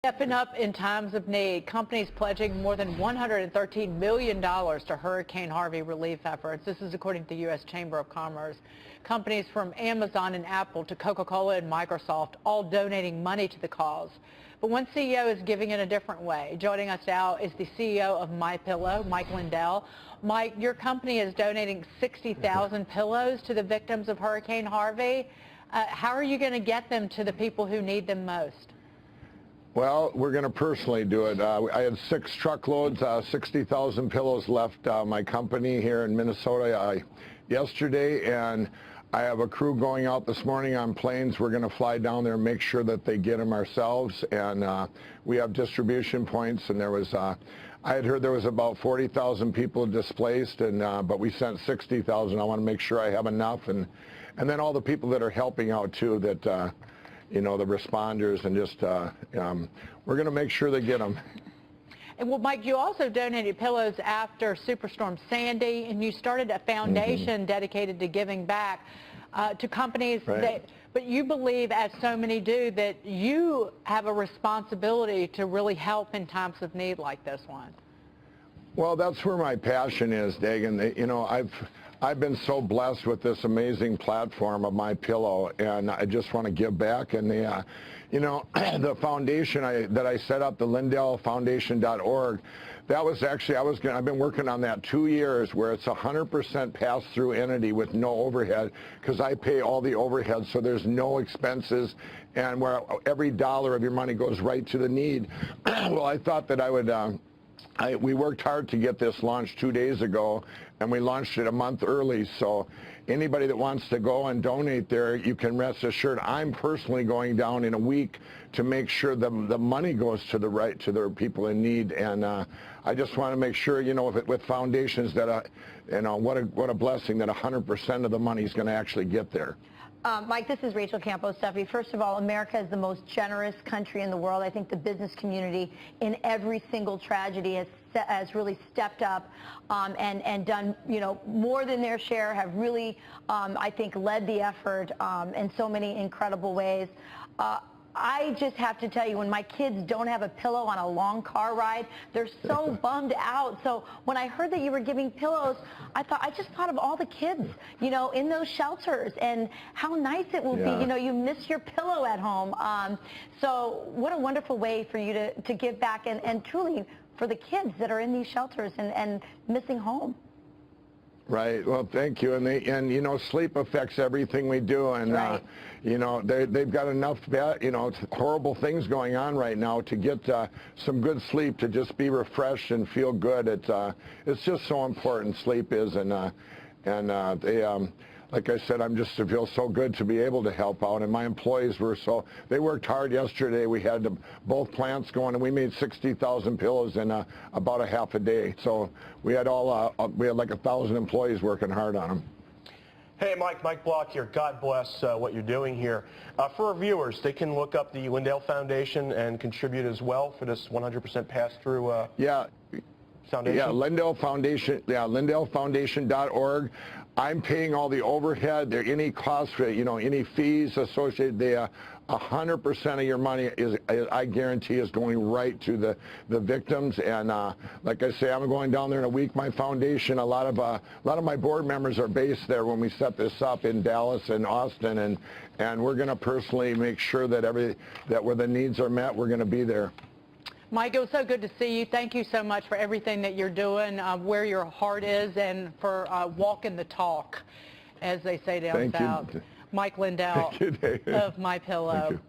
Stepping up in times of need, companies pledging more than $113 million to Hurricane Harvey relief efforts. This is according to the U.S. Chamber of Commerce. Companies from Amazon and Apple to Coca-Cola and Microsoft all donating money to the cause. But one CEO is giving in a different way. Joining us now is the CEO of MyPillow, Mike Lindell. Mike, your company is donating 60,000 pillows to the victims of Hurricane Harvey. How are you going to get them to the people who need them most? Well, we're going to personally do it. I had 6 truckloads, 60,000 pillows left my company here in Minnesota yesterday, and I have a crew going out this morning on planes. We're going to fly down there and make sure that they get them ourselves, and we have distribution points, and there was I had heard there was about 40,000 people displaced, and but we sent 60,000. I want to make sure I have enough, and then all the people that are helping out too, that you know, the responders, and just we're going to make sure they get them. And well, Mike, you also donated pillows after Superstorm Sandy, and you started a foundation dedicated to giving back to companies. Right. But you believe, as so many do, that you have a responsibility to really help in times of need like this one. Well, that's where my passion is, Dagan. You know, I've been so blessed with this amazing platform of MyPillow, and I just want to give back. And the, you know, the foundation that I set up, the Lindell Foundation.org, that was actually, I've been working on that 2 years, where it's 100% pass-through entity with no overhead, because I pay all the overhead, so there's no expenses, and where every dollar of your money goes right to the need. Well, I thought that I would. We worked hard to get this launched 2 days ago, and we launched it a month early. So anybody that wants to go and donate there, you can rest assured I'm personally going down in a week to make sure the money goes to the people in need. And I just want to make sure, you know, with foundations that you know, what a blessing that 100% of the money is going to actually get there. Mike, this is Rachel Campo-Steffi. First of all, America is the most generous country in the world. I think the business community in every single tragedy has really stepped up and done, you know, more than their share, have really, I think, led the effort in so many incredible ways. I just have to tell you, when my kids don't have a pillow on a long car ride, they're so bummed out. So when I heard that you were giving pillows, I just thought of all the kids, you know, in those shelters, and how nice it will be. You know, you miss your pillow at home. So what a wonderful way for you to give back, and truly for the kids that are in these shelters and missing home. Right. Well, thank you. And you know, sleep affects everything we do, and you know, they've got enough, you know, horrible things going on right now to get some good sleep, to just be refreshed and feel good. It's just so important. Sleep is, and they. Like I said, I feel so good to be able to help out, and my employees they worked hard yesterday. We had both plants going, and we made 60,000 pillows in about a half a day. So we had like 1,000 employees working hard on them. Hey, Mike Block here. God bless what you're doing here. For our viewers, they can look up the Lindell Foundation and contribute as well for this 100% pass-through. Foundation? Yeah, Lindell Foundation. Yeah, LindellFoundation.org. I'm paying all the overhead. There any costs, you know, any fees associated. 100% of your money I guarantee, is going right to the victims. And like I say, I'm going down there in a week. My foundation, a lot of my board members are based there when we set this up in Dallas and Austin, and we're going to personally make sure that where the needs are met, we're going to be there. Mike, it was so good to see you. Thank you so much for everything that you're doing, where your heart is, and for walking the talk, as they say down south. Mike Lindell of MyPillow.